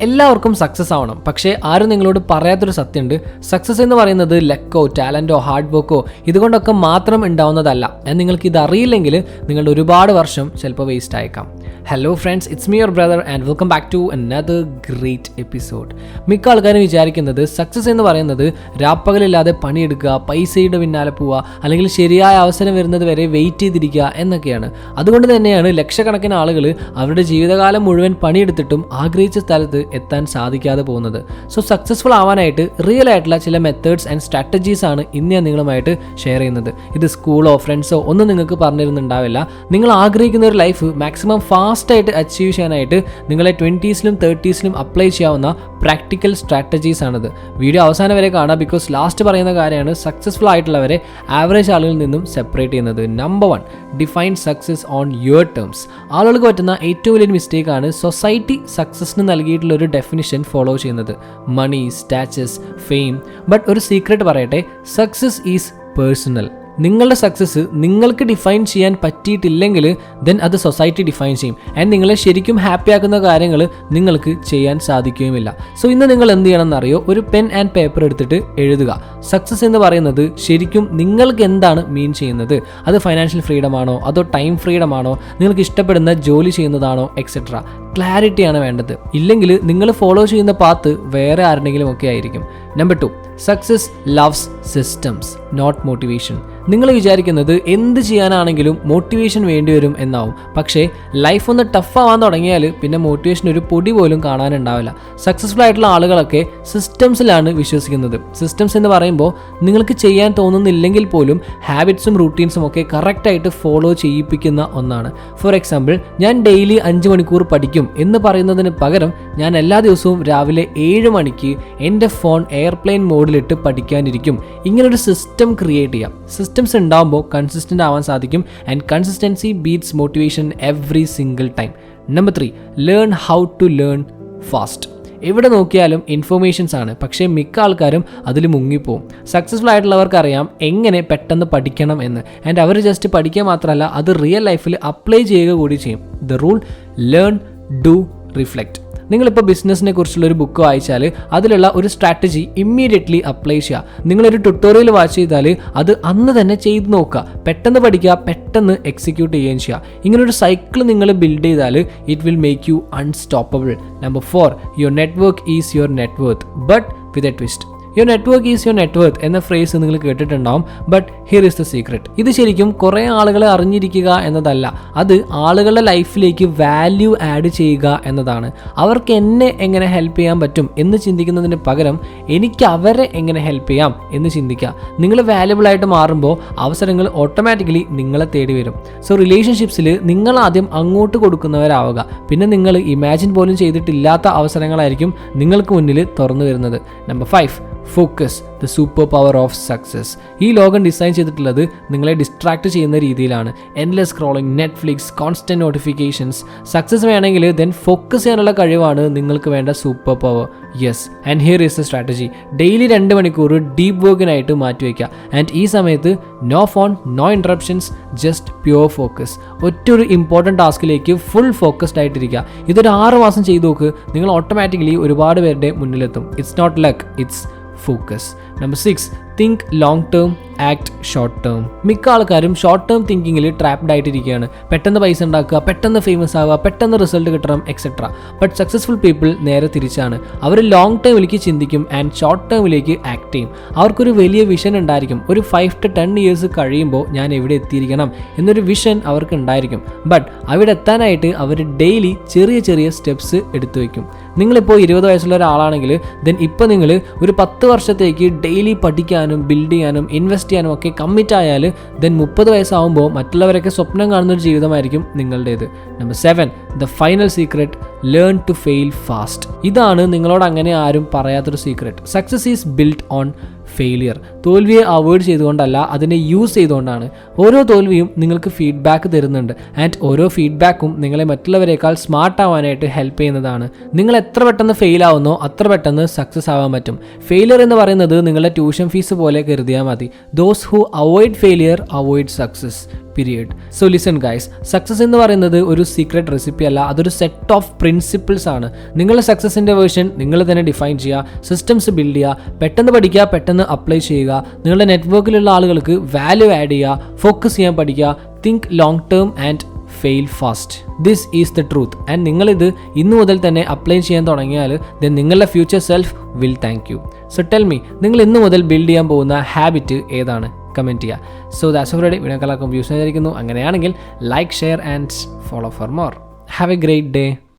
എല്ലാവർക്കും സക്സസ് ആവണം, പക്ഷേ ആരും നിങ്ങളോട് പറയാത്തൊരു സത്യമുണ്ട്. സക്സസ് എന്ന് പറയുന്നത് ലക്കോ ടാലന്റോ ഹാർഡ് വർക്കോ ഇതുകൊണ്ടൊക്കെ മാത്രം ഉണ്ടാവുന്നതല്ല. നിങ്ങൾക്ക് ഇത് അറിയില്ലെങ്കിൽ നിങ്ങളുടെ ഒരുപാട് വർഷം ചിലപ്പോൾ വേസ്റ്റ് ആയേക്കാം. Hello friends, it's me your brother and welcome back to another great episode. മിക്ക ആൾക്കാരും വിചാരിക്കുന്നത് സക്സസ് എന്ന് പറയുന്നത് രാപ്പകലില്ലാതെ പണിയെടുക്കുക, പൈസയുടെ പിന്നാലെ പോവുക, അല്ലെങ്കിൽ ശരിയായ അവസരം വരുന്നത് വരെ വെയിറ്റ് ചെയ്തിരിക്കുക എന്നൊക്കെയാണ്. അതുകൊണ്ട് തന്നെയാണ് ലക്ഷക്കണക്കിന് ആളുകൾ അവരുടെ ജീവിതകാലം മുഴുവൻ പണിയെടുത്തിട്ടും ആഗ്രഹിച്ച സ്ഥലത്ത് എത്താൻ സാധിക്കാതെ പോകുന്നത്. സോ സക്സസ്ഫുൾ ആവാനായിട്ട് റിയൽ ആയിട്ടുള്ള ചില മെത്തേഡ്സ് ആൻഡ് സ്ട്രാറ്റജീസ് ആണ് ഇന്ന് ഞാൻ നിങ്ങളുമായിട്ട് ഷെയർ ചെയ്യുന്നത്. ഇത് സ്കൂളോ ഫ്രണ്ട്സോ ഒന്നും നിങ്ങൾക്ക് പറഞ്ഞിരുന്നുണ്ടാവില്ല. നിങ്ങൾ ആഗ്രഹിക്കുന്ന ഒരു ലൈഫ് മാക്സിമം ഫാസ്റ്റായിട്ട് അച്ചീവ് ചെയ്യാനായിട്ട് നിങ്ങളെ 20s-ലും 30s-ലും അപ്ലൈ ചെയ്യാവുന്ന പ്രാക്ടിക്കൽ സ്ട്രാറ്റജീസ് ആണിത്. വീഡിയോ അവസാനം വരെ കാണാം, ബിക്കോസ് ലാസ്റ്റ് പറയുന്ന കാര്യമാണ് സക്സസ്ഫുൾ ആയിട്ടുള്ളവരെ ആവറേജ് ആളുകളിൽ നിന്നും സെപ്പറേറ്റ് ചെയ്യുന്നത്. Number 1, define success on your terms. ആളുകൾക്ക് പറ്റുന്ന ഏറ്റവും വലിയ മിസ്റ്റേക്കാണ് സൊസൈറ്റി സക്സസിന് നൽകിയിട്ടുള്ള ഒരു ഡെഫിനിഷൻ ഫോളോ ചെയ്യുന്നത്. മണി, സ്റ്റാറ്റസ്, ഫെയിം. ബട്ട് ഒരു സീക്രട്ട് പറയട്ടെ, സക്സസ് ഈസ് പേഴ്സണൽ. നിങ്ങളുടെ സക്സസ് നിങ്ങൾക്ക് ഡിഫൈൻ ചെയ്യാൻ പറ്റിയിട്ടില്ലെങ്കിൽ ദെൻ അത് സൊസൈറ്റി ഡിഫൈൻ ചെയ്യും. ആൻഡ് നിങ്ങളെ ശരിക്കും ഹാപ്പി ആക്കുന്ന കാര്യങ്ങൾ നിങ്ങൾക്ക് ചെയ്യാൻ സാധിക്കുകയുമില്ല. സോ ഇന്ന് നിങ്ങൾ എന്ത് ചെയ്യണം എന്നറിയോ? ഒരു പെൻ ആൻഡ് പേപ്പർ എടുത്തിട്ട് എഴുതുക. സക്സസ് എന്ന് പറയുന്നത് ശരിക്കും നിങ്ങൾക്ക് എന്താണ് മീൻ ചെയ്യുന്നത്? അത് ഫൈനാൻഷ്യൽ ഫ്രീഡം ആണോ, അതോ ടൈം ഫ്രീഡം ആണോ, നിങ്ങൾക്ക് ഇഷ്ടപ്പെടുന്ന ജോലി ചെയ്യുന്നതാണോ, എക്സെട്ര. ക്ലാരിറ്റിയാണ് വേണ്ടത്. ഇല്ലെങ്കിൽ നിങ്ങൾ ഫോളോ ചെയ്യുന്ന പാത്ത് വേറെ ആരുടെങ്കിലും ഒക്കെ ആയിരിക്കും. Number 2, success loves systems not motivation. നിങ്ങൾ വിചാരിക്കുന്നത് എന്ത് ചെയ്യാനാണെങ്കിലും മോട്ടിവേഷൻ വേണ്ടിവരും എന്നാവും. പക്ഷേ ലൈഫ് ഒന്ന് ടഫ് ആവാൻ തുടങ്ങിയാൽ പിന്നെ മോട്ടിവേഷൻ ഒരു പൊടി പോലും കാണാനുണ്ടാവില്ല. സക്സസ്ഫുൾ ആയിട്ടുള്ള ആളുകളൊക്കെ സിസ്റ്റംസിലാണ് വിശ്വസിക്കുന്നത്. സിസ്റ്റംസ് എന്ന് പറയുമ്പോൾ നിങ്ങൾക്ക് ചെയ്യാൻ തോന്നുന്നില്ലെങ്കിൽ പോലും ഹാബിറ്റ്സും റൂട്ടീൻസും ഒക്കെ കറക്റ്റായിട്ട് ഫോളോ ചെയ്യിപ്പിക്കുന്ന ഒന്നാണ്. ഫോർ എക്സാമ്പിൾ, ഞാൻ ഡെയിലി 5 മണിക്കൂർ പഠിക്കും എന്ന് പറയുന്നതിന് പകരം ഞാൻ എല്ലാ ദിവസവും രാവിലെ 7 മണിക്ക് എൻ്റെ ഫോൺ എയർപ്ലെയിൻ മോഡിലിട്ട് പഠിക്കാനിരിക്കും. ഇങ്ങനൊരു സിസ്റ്റം ക്രിയേറ്റ് ചെയ്യാം. സിസ്റ്റംസ് ഉണ്ടാകുമ്പോൾ കൺസിസ്റ്റൻ്റ് ആവാൻ സാധിക്കും. And consistency beats motivation every single time. Number 3, learn how to learn fast. എവിടെ നോക്കിയാലും ഇൻഫോർമേഷൻസ് ആണ്, പക്ഷേ മിക്ക ആൾക്കാരും അതിൽ മുങ്ങിപ്പോവും. സക്സസ്ഫുൾ ആയിട്ടുള്ളവർക്ക് അറിയാം എങ്ങനെ പെട്ടെന്ന് പഠിക്കണം എന്ന്. ആൻഡ് അവർ ജസ്റ്റ് പഠിക്കുക മാത്രമല്ല, അത് റിയൽ ലൈഫിൽ അപ്ലൈ ചെയ്യുക കൂടി ചെയ്യും. The rule: learn, do, reflect. നിങ്ങളിപ്പോൾ ബിസിനസ്സിനെ കുറിച്ചുള്ളൊരു ബുക്ക് വായിച്ചാൽ അതിലുള്ള ഒരു സ്ട്രാറ്റജി ഇമ്മീഡിയറ്റ്ലി അപ്ലൈ ചെയ്യുക. നിങ്ങളൊരു ട്യൂട്ടോറിയൽ വാച്ച് ചെയ്താൽ അത് അന്ന് തന്നെ ചെയ്ത് നോക്കുക. പെട്ടെന്ന് പഠിക്കുക, പെട്ടെന്ന് എക്സിക്യൂട്ട് ചെയ്യുകയും ചെയ്യുക. ഇങ്ങനൊരു സൈക്കിൾ നിങ്ങൾ ബിൽഡ് ചെയ്താൽ it will make you unstoppable. Number 4, your network is your net worth but with a twist. Your network is your net worth എന്ന ഫ്രേസ് നിങ്ങൾ കേട്ടിട്ടുണ്ടാവും. But here is the secret. ഇത് ശരിക്കും കുറേ ആളുകളെ അറിഞ്ഞിരിക്കുക എന്നതല്ല, അത് ആളുകളുടെ ലൈഫിലേക്ക് വാല്യൂ ആഡ് ചെയ്യുക എന്നതാണ്. അവർക്ക് എന്നെ എങ്ങനെ ഹെൽപ്പ് ചെയ്യാൻ പറ്റും എന്ന് ചിന്തിക്കുന്നതിന് പകരം എനിക്ക് അവരെ എങ്ങനെ ഹെൽപ്പ് ചെയ്യാം എന്ന് ചിന്തിക്കുക. നിങ്ങൾ വാല്യുബിൾ ആയിട്ട് മാറുമ്പോൾ അവസരങ്ങൾ ഓട്ടോമാറ്റിക്കലി നിങ്ങളെ തേടി വരും. സോ റിലേഷൻഷിപ്സിൽ നിങ്ങൾ ആദ്യം അങ്ങോട്ട് കൊടുക്കുന്നവരാവുക. പിന്നെ നിങ്ങൾ ഇമാജിൻ പോലും ചെയ്തിട്ടില്ലാത്ത അവസരങ്ങളായിരിക്കും നിങ്ങൾക്ക് മുന്നിൽ തുറന്നു വരുന്നത്. Number 5, focus, the super power of success. ഈ ലോകം ഡിസൈൻ ചെയ്തിട്ടുള്ളത് നിങ്ങളെ ഡിസ്ട്രാക്ട് ചെയ്യുന്ന രീതിയിലാണ്. Endless scrolling, Netflix, constant notifications. Success വേണമെങ്കിൽ ദെൻ ഫോക്കസ് ചെയ്യാനുള്ള കഴിവാണ് നിങ്ങൾക്ക് വേണ്ട super power. Yes, and here is the strategy. Daily 2 മണിക്കൂർ ഡീപ്പ് വർക്കിനായിട്ട് മാറ്റിവെക്കുക. ആൻഡ് ഈ സമയത്ത് no phone, no interruptions, just pure focus. ഒറ്റൊരു ഇമ്പോർട്ടൻറ്റ് ടാസ്കിലേക്ക് ഫുൾ ഫോക്കസ്ഡ് ആയിട്ടിരിക്കുക. ഇതൊരു 6 മാസം ചെയ്ത് നോക്ക്, നിങ്ങൾ ഓട്ടോമാറ്റിക്കലി ഒരുപാട് പേരുടെ മുന്നിലെത്തും. It's not luck, it's focus. Number 6, think long term, act short term. മിക്ക ആൾക്കാരും ഷോർട്ട് ടേം തിങ്കിങ്ങിൽ ട്രാപ്ഡ് ആയിട്ടിരിക്കുകയാണ്. പെട്ടെന്ന് പൈസ ഉണ്ടാക്കുക, പെട്ടെന്ന് ഫേമസ് ആവുക, പെട്ടെന്ന് റിസൾട്ട് കിട്ടണം, എക്സെട്ര. ബട്ട് സക്സസ്ഫുൾ പീപ്പിൾ നേരെ തിരിച്ചാണ്. അവർ ലോങ് ടേമിലേക്ക് ചിന്തിക്കും ആൻഡ് ഷോർട്ട് ടേമിലേക്ക് ആക്ട് ചെയ്യും. അവർക്കൊരു വലിയ വിഷൻ ഉണ്ടായിരിക്കും. ഒരു 5 to 10 ഇയേഴ്സ് കഴിയുമ്പോൾ ഞാൻ എവിടെ എത്തിയിരിക്കണം എന്നൊരു വിഷൻ അവർക്ക് ഉണ്ടായിരിക്കും. ബട്ട് അവിടെ എത്താനായിട്ട് അവർ ഡെയിലി ചെറിയ ചെറിയ സ്റ്റെപ്സ് എടുത്തു വയ്ക്കും. നിങ്ങളിപ്പോൾ 20 വയസ്സുള്ള ഒരാളാണെങ്കിൽ ദെൻ ഇപ്പോൾ നിങ്ങൾ ഒരു 10 വർഷത്തേക്ക് ഡെയിലി പഠിക്കാനും ബിൽഡ് ചെയ്യാനും ഇൻവെസ്റ്റ് ചെയ്യാനും ഒക്കെ കമ്മിറ്റ് ആയാൽ ദെൻ 30 വയസ്സാവുമ്പോൾ മറ്റുള്ളവരൊക്കെ സ്വപ്നം കാണുന്ന ഒരു ജീവിതമായിരിക്കും നിങ്ങളുടേത്. Number 7, the final secret: learn to fail fast. ഇതാണ് നിങ്ങളോട് അങ്ങനെ ആരും പറയാത്തൊരു secret. Success is build on failure. തോൽവിയെ അവോയ്ഡ് ചെയ്തുകൊണ്ടല്ല, അതിനെ യൂസ് ചെയ്തുകൊണ്ടാണ്. ഓരോ തോൽവിയും നിങ്ങൾക്ക് ഫീഡ്ബാക്ക് തരുന്നുണ്ട്. ആൻഡ് ഓരോ ഫീഡ്ബാക്കും നിങ്ങളെ മറ്റുള്ളവരെക്കാൾ സ്മാർട്ട് ആവാനായിട്ട് ഹെൽപ്പ് ചെയ്യുന്നതാണ്. നിങ്ങൾ എത്ര പെട്ടെന്ന് ഫെയിൽ ആവുന്നോ അത്ര പെട്ടെന്ന് സക്സസ് ആവാൻ പറ്റും. ഫെയിലിയർ എന്ന് പറയുന്നത് നിങ്ങളുടെ ട്യൂഷൻ ഫീസ് പോലെ കരുതിയാൽ മതി. Those who avoid failure avoid success. Period. So listen guys, success എന്ന് പറയുന്നത് ഒരു സീക്രട്ട് റെസിപ്പി അല്ല, അതൊരു സെറ്റ് ഓഫ് പ്രിൻസിപ്പിൾസ് ആണ്. നിങ്ങളുടെ സക്സസിൻ്റെ വേർഷൻ നിങ്ങൾ തന്നെ ഡിഫൈൻ ചെയ്യുക, സിസ്റ്റംസ് ബിൽഡ് ചെയ്യുക, പെട്ടെന്ന് പഠിക്കുക, പെട്ടെന്ന് അപ്ലൈ ചെയ്യുക, നിങ്ങളുടെ നെറ്റ്വർക്കിലുള്ള ആളുകൾക്ക് വാല്യൂ ആഡ് ചെയ്യുക, ഫോക്കസ് ചെയ്യാൻ പഠിക്കുക, think long term and fail fast. This is the truth. And നിങ്ങളിത് ഇന്നു മുതൽ തന്നെ അപ്ലൈ ചെയ്യാൻ തുടങ്ങിയാൽ ദെൻ നിങ്ങളുടെ future self will thank you. So tell me, നിങ്ങൾ ഇന്നു മുതൽ ബിൽഡ് ചെയ്യാൻ പോകുന്ന ഹാബിറ്റ് ഏതാണ്? കമൻറ്റ് ചെയ്യുക. സോ ദാറ്റ്സ് ഓൾറെഡി വീഡിയോ കലാക്കും വ്യൂസ് ആയിരിക്കുന്നു. അങ്ങനെയാണെങ്കിൽ like, share and follow for more. Have a great day.